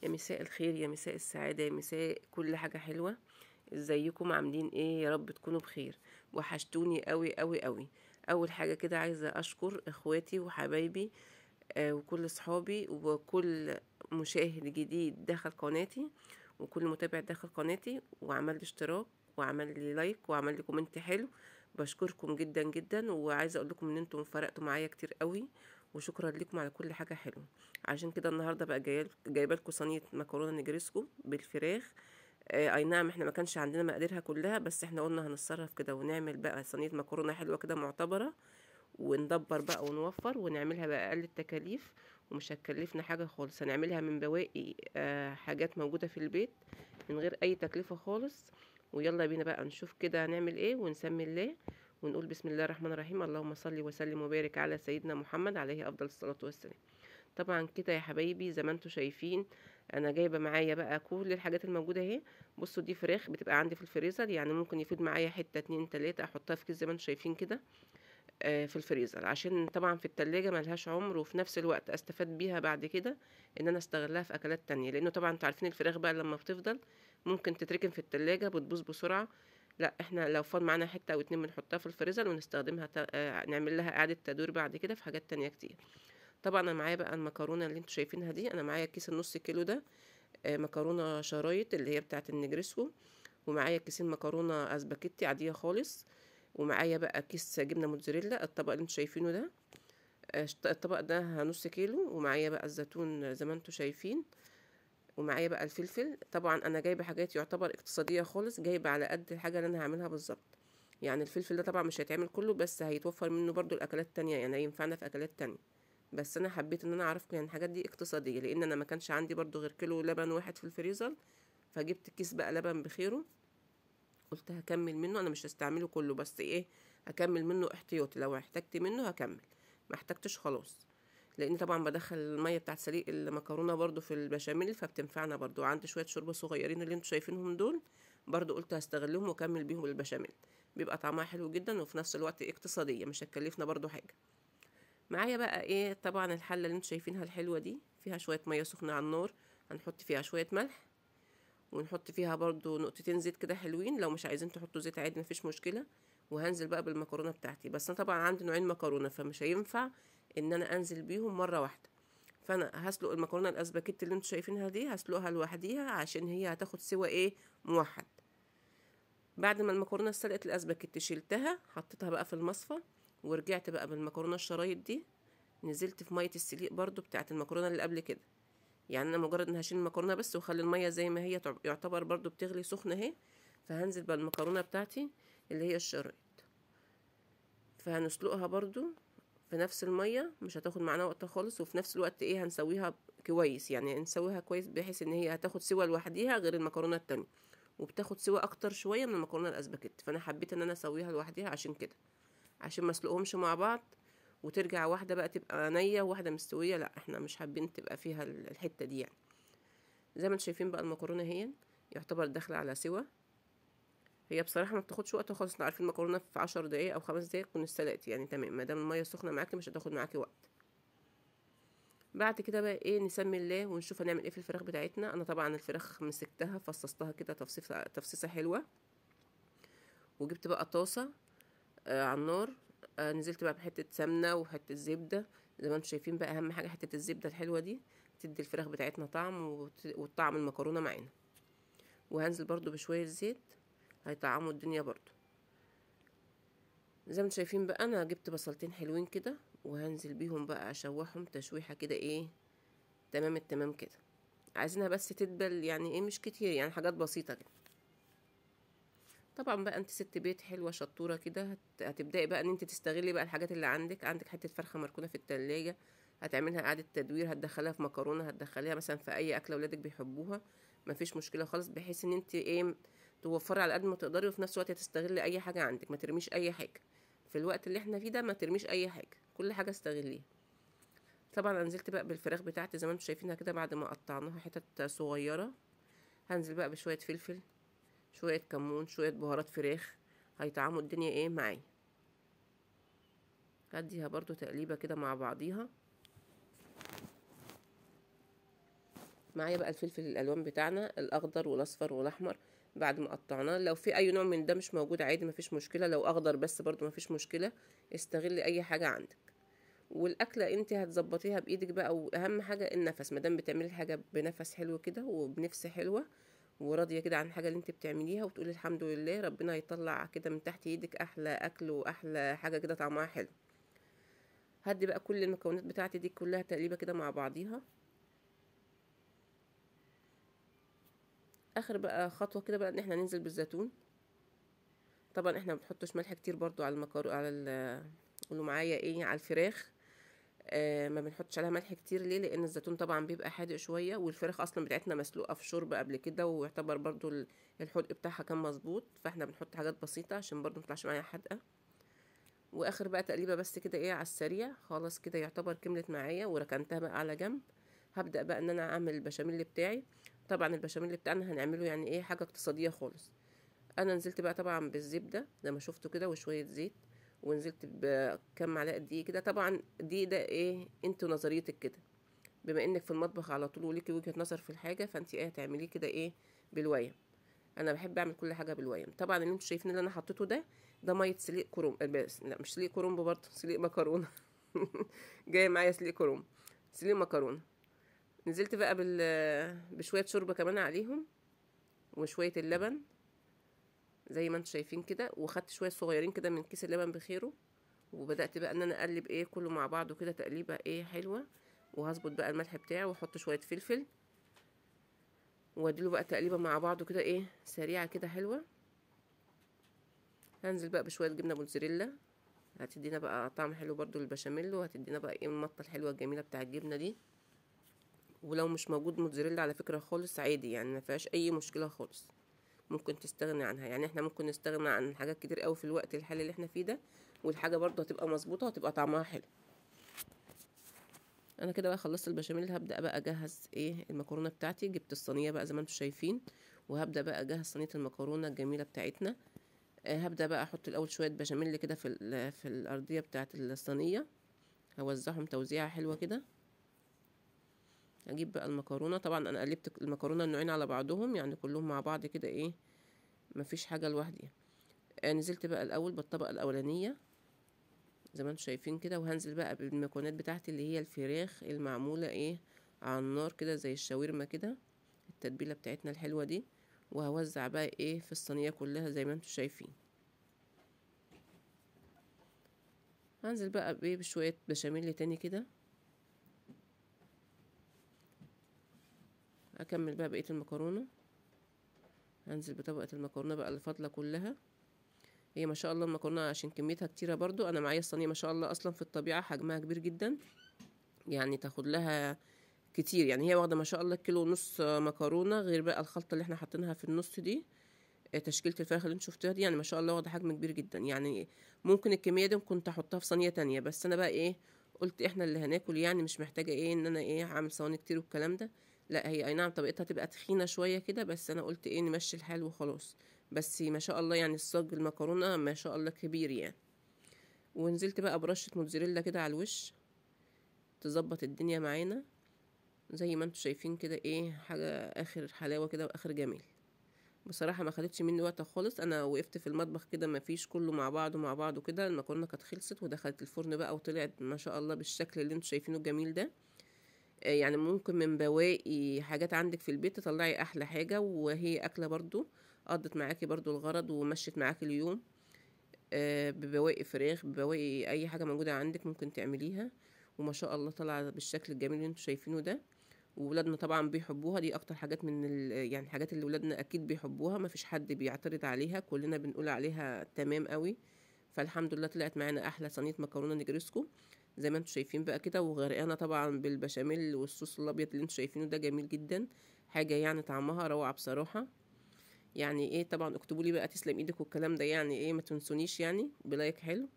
يا مساء الخير، يا مساء السعادة، يا مساء كل حاجة حلوة. ازيكم عاملين ايه؟ يا رب تكونوا بخير. وحشتوني قوي قوي قوي. اول حاجة كده عايزة اشكر اخواتي وحبايبي، وكل صحابي وكل مشاهد جديد دخل قناتي، وكل متابع دخل قناتي وعمل لي اشتراك وعمل لي لايك وعمل لي كومنت حلو. بشكركم جدا جدا، وعايزه اقول لكم ان انتم فرقتوا معايا كتير قوي، وشكرا لكم على كل حاجه حلوه. عشان كده النهارده بقى جايبه لكم صينيه مكرونه نجريسكو بالفراخ. اي نعم، احنا ما كانش عندنا مقاديرها كلها، بس احنا قلنا هنتصرف كده ونعمل بقى صينيه مكرونه حلوه كده معتبره، وندبر بقى ونوفر ونعملها بأقل التكاليف. ومش هتكلفنا حاجة خالص، هنعملها من بواقي حاجات موجودة في البيت من غير أي تكلفة خالص. ويلا بينا بقى نشوف كده هنعمل ايه، ونسمي الله ونقول بسم الله الرحمن الرحيم. اللهم صل وسلم وبارك على سيدنا محمد عليه أفضل الصلاة والسلام. طبعا كده يا حبايبي زي ما انتم شايفين، انا جايبه معايا بقى كل الحاجات الموجوده اهي. بصوا دي فراخ بتبقى عندي في الفريزر، يعني ممكن يفيد معايا حته اتنين تلاته احطها في كيس زي ما انتم شايفين كده في الفريزر، عشان طبعا في التلاجة ملهاش عمر، وفي نفس الوقت استفاد بيها بعد كده ان انا استغلها في اكلات تانية. لانه طبعا انتوا عارفين الفراخ بقى لما بتفضل ممكن تتركن في التلاجة بتبوظ بسرعة. لا، احنا لو فاض معانا حتة او اتنين بنحطها في الفريزر ونستخدمها نعمل لها اعادة تدوير بعد كده في حاجات تانية كتير. طبعا انا معايا بقى المكرونة اللي انتوا شايفينها دي، انا معايا كيس النص كيلو ده مكرونة شرايط اللي هي بتاعة النجرسكو، ومعايا كيسين مكرونة اسباجيتي عادية خالص، ومعايا بقى كيس جبنة موتزاريلا الطبق اللي انتوا شايفينه ده. الطبق ده نص كيلو، ومعايا بقى الزيتون زي ما انتوا شايفين، ومعايا بقى الفلفل. طبعا انا جايبه حاجات يعتبر اقتصاديه خالص، جايبه على قد الحاجه اللي انا هعملها بالظبط. يعني الفلفل ده طبعا مش هيتعمل كله، بس هيتوفر منه برضو الاكلات تانية، يعني هينفعنا في اكلات تانية. بس انا حبيت ان انا اعرفكم يعني الحاجات دي اقتصاديه، لان انا ما كانش عندي برضو غير كيلو لبن واحد في الفريزر، فجبت كيس بقى لبن بخيره. قلت هكمل منه، انا مش هستعمله كله، بس ايه، هكمل منه احتياطي، لو احتجت منه هكمل، ما احتجتش خلاص. لان طبعا بدخل الميه بتاعت سليق المكرونه برضو في البشاميل، فبتنفعنا برضو. عندي شويه شوربه صغيرين اللي انتوا شايفينهم دول، برضو قلت هستغلهم واكمل بيهم البشاميل. بيبقى طعمها حلو جدا، وفي نفس الوقت اقتصاديه، مش هتكلفنا برضو حاجه. معايا بقى ايه، طبعا الحله اللي انتوا شايفينها الحلوه دي فيها شويه ميه سخنه على النار، هنحط فيها شويه ملح، ونحط فيها برضو نقطتين زيت كده حلوين. لو مش عايزين تحطوا زيت عادي مفيش مشكله. وهنزل بقى بالمكرونه بتاعتي، بس انا طبعا عندي نوعين مكرونه فمش هينفع ان انا انزل بيهم مره واحده. فانا هسلق المكرونه الاسباجيتي اللي انتوا شايفينها دي، هسلقها لوحديها عشان هي هتاخد سوا ايه، موحد. بعد ما المكرونه اتسلقت الاسباجيتي شيلتها حطيتها بقى في المصفى، ورجعت بقى بالمكرونه الشرايط دي، نزلت في ميه السليق برضو بتاعت المكرونه اللي قبل كده. يعني انا مجرد ان هشيل المكرونه بس واخلي الميه زي ما هي، يعتبر برضو بتغلي سخنه اهي. فهنزل بقى المكرونه بتاعتي اللي هي الشرايط، فهنسلقها برضو في نفس الميه، مش هتاخد معانا وقت خالص. وفي نفس الوقت ايه، هنسويها كويس، يعني نسويها كويس بحيث ان هي هتاخد سوا لوحديها غير المكرونه التانية، وبتاخد سوا اكتر شويه من المكرونه الاسباجيتي. فانا حبيت ان انا اسويها لوحديها عشان كده، عشان ما اسلقهمش مع بعض وترجع واحده بقى تبقى نيه وواحده مستويه. لا، احنا مش حابين تبقى فيها الحته دي يعني. زي ما انتم شايفين بقى المكرونه هي يعتبر داخله على سوا. هي بصراحه ما بتاخدش وقت خالص، احنا عارفين المكرونه في 10 دقايق او 5 دقايق تكون استلقت، يعني تمام، ما دام الميه سخنه معاكي مش هتاخد معاكي وقت. بعد كده بقى ايه، نسمي الله ونشوف هنعمل ايه في الفراخ بتاعتنا. انا طبعا الفراخ مسكتها فصصتها كده تفصيصه حلوه، وجبت بقى طاسه على النار. نزلت بقى بحته سمنه وحته زبده. زي ما انتم شايفين بقى، اهم حاجه حته الزبده الحلوه دي، تدي الفراخ بتاعتنا طعم وطعم المكرونه معانا. وهنزل برضو بشويه زيت هيطعموا الدنيا برضو. زي ما انتم شايفين بقى، انا جبت بصلتين حلوين كده، وهنزل بيهم بقى اشوحهم تشويحه كده ايه، تمام التمام كده. عايزينها بس تدبل، يعني ايه، مش كتير، يعني حاجات بسيطه كده. طبعا بقى انت ست بيت حلوه شطوره كده، هتبداي بقى ان انت تستغلي بقى الحاجات اللي عندك حته فرخه مركونه في التلاجة، هتعملها اعاده تدوير، هتدخلها في مكرونه، هتدخليها مثلا في اي اكله ولادك بيحبوها، مفيش مشكله خالص. بحيث ان انت ايه، توفري على قد ما تقدري، وفي نفس الوقت تستغلي اي حاجه عندك، ما ترميش اي حاجه. في الوقت اللي احنا فيه ده ما ترميش اي حاجه، كل حاجه استغليها. طبعا أنا نزلت بقى بالفراخ بتاعتي زي ما انتم شايفينها كده، بعد ما قطعناها حتت صغيره. هنزل بقى بشويه فلفل، شويه كمون، شويه بهارات فراخ، هيطعموا الدنيا ايه معايا. هديها برضو تقليبه كده مع بعضيها. معايا بقى الفلفل الالوان بتاعنا الاخضر والاصفر والاحمر بعد ما قطعناه. لو في اي نوع من ده مش موجود عادي مفيش مشكله، لو اخضر بس برضو مفيش مشكله، استغلي اي حاجه عندك. والاكله انت هتظبطيها بايدك بقى، واهم حاجه النفس، مادام بتعملي حاجه بنفس حلو كده وبنفس حلوه وراضيه كده عن الحاجه اللي انت بتعمليها، وتقولي الحمد لله، ربنا هيطلع كده من تحت ايدك احلى اكل واحلى حاجه كده طعمها حلو. هدي بقى كل المكونات بتاعتي دي كلها تقريبا كده مع بعضيها. اخر بقى خطوه كده بقى ان احنا ننزل بالزيتون. طبعا احنا ما بنحطش ملح كتير برضو على على قولوا معايا ايه، على الفراخ. ما بنحطش عليها ملح كتير. ليه؟ لان الزيتون طبعا بيبقى حادق شويه، والفراخ اصلا بتاعتنا مسلوقه في شوربه قبل كده، ويعتبر برضو الحدق بتاعها كان مظبوط، فاحنا بنحط حاجات بسيطه عشان برضو متطلعش معايا حادقه. واخر بقى تقريبا بس كده ايه على السريع خلاص كده يعتبر كملت معايا، وركنتها بقى على جنب. هبدا بقى ان انا اعمل البشاميل بتاعي. طبعا البشاميل بتاعنا هنعمله يعني ايه حاجه اقتصاديه خالص. انا نزلت بقى طبعا بالزبده زي ما شفتوا كده وشويه زيت، ونزلت بكم معلقه دقيق كده. طبعا الدقيق ده ايه انتوا نظريتك كده، بما انك في المطبخ على طول وليكي وجهه نظر في الحاجه، فانت ايه هتعمليه كده ايه بالويم. انا بحب اعمل كل حاجه بالويم. طبعا اللي انتوا شايفين اللي انا حطيته ده ميه سليق كرنب، بس لا مش سليق كرنب برضه، سليق مكرونه. جاي معايا سليق كرنب، سليق مكرونه. نزلت بقى بشويه شوربه كمان عليهم، وشويه اللبن زي ما انتوا شايفين كده، وخدت شويه صغيرين كده من كيس اللبن بخيره. وبدات بقى ان انا اقلب ايه كله مع بعضه كده تقليبه ايه حلوه. وهظبط بقى الملح بتاعه واحط شويه فلفل، واديله بقى تقليبه مع بعضه كده ايه سريعه كده حلوه. هنزل بقى بشويه جبنه موتزاريلا، هتدينا بقى طعم حلو برضو للبشاميل، وهتدينا بقى ايه المطه الحلوه الجميله بتاع الجبنه دي. ولو مش موجود موتزاريلا على فكره خالص عادي، يعني ما فيهاش اي مشكله خالص، ممكن تستغني عنها. يعني احنا ممكن نستغنى عن حاجات كتير قوي في الوقت الحالي اللي احنا فيه ده، والحاجه برضو هتبقى مظبوطه وهتبقى طعمها حلو. انا كده بقى خلصت البشاميل، هبدا بقى اجهز ايه المكرونه بتاعتي. جبت الصينيه بقى زي ما انتم شايفين، وهبدا بقى اجهز صينيه المكرونه الجميله بتاعتنا. هبدا بقى احط الاول شويه بشاميل كده في الارضيه بتاعه الصينيه، هوزعهم توزيعه حلوه كده. اجيب بقى المكرونه، طبعا انا قلبت المكرونه النوعين على بعضهم، يعني كلهم مع بعض كده ايه مفيش حاجه لوحدي. نزلت بقى الاول بالطبقه الاولانيه زي ما انتم شايفين كده، وهنزل بقى بالمكونات بتاعتي اللي هي الفراخ المعموله ايه على النار كده زي الشاورما كده، التتبيله بتاعتنا الحلوه دي. وهوزع بقى ايه في الصينيه كلها زي ما انتم شايفين. هنزل بقى بايه بشويه بشاميل تاني كده. اكمل بقى بقيه المكرونه، هنزل بطبقه المكرونه بقى اللي فاضله كلها. هي ما شاء الله المكرونه عشان كميتها كتيره برضو، انا معايا الصينيه ما شاء الله اصلا في الطبيعه حجمها كبير جدا، يعني تاخد لها كتير. يعني هي واخده ما شاء الله كيلو ونص مكرونه، غير بقى الخلطه اللي احنا حاطينها في النص دي. تشكيله الفراخ اللي انت شفتها دي يعني ما شاء الله واخده حجم كبير جدا. يعني ممكن الكميه دي كنت احطها في صينيه تانية، بس انا بقى ايه قلت احنا اللي هناكل، يعني مش محتاجه ايه ان انا ايه اعمل صواني كتير والكلام ده. لا هي اي نعم طبقتها تبقى تخينه شويه كده، بس انا قلت ايه نمشي الحال وخلاص. بس ما شاء الله يعني الصاج المكرونه ما شاء الله كبير يعني. ونزلت بقى برشه موتزاريلا كده على الوش تظبط الدنيا معانا، زي ما انتوا شايفين كده ايه حاجه اخر حلاوه كده واخر جمال. بصراحه ما خدتش مني وقت خالص، انا وقفت في المطبخ كده ما فيش كله مع بعضه مع بعضه كده، المكرونه كانت خلصت ودخلت الفرن بقى وطلعت ما شاء الله بالشكل اللي انتوا شايفينه الجميل ده. يعني ممكن من بواقي حاجات عندك في البيت تطلعي احلى حاجه، وهي اكله برضو قضت معاكي برضو الغرض ومشت معاكي اليوم. ببواقي فراخ ببواقي اي حاجه موجوده عندك ممكن تعمليها، وما شاء الله طالعه بالشكل الجميل اللي انتوا شايفينه ده. وولادنا طبعا بيحبوها، دي اكتر حاجات من يعني الحاجات اللي ولادنا اكيد بيحبوها، ما فيش حد بيعترض عليها، كلنا بنقول عليها تمام قوي. فالحمد لله طلعت معانا احلى صينيه مكرونه نجرسكو زي ما انتوا شايفين بقى كده، وغرقانه طبعا بالبشاميل والصوص الابيض اللي انتوا شايفينه ده جميل جدا، حاجه يعني طعمها روعه بصراحه. يعني ايه طبعا اكتبوا لي بقى تسلم ايدك والكلام ده، يعني ايه ما تنسونيش يعني بلايك حلو.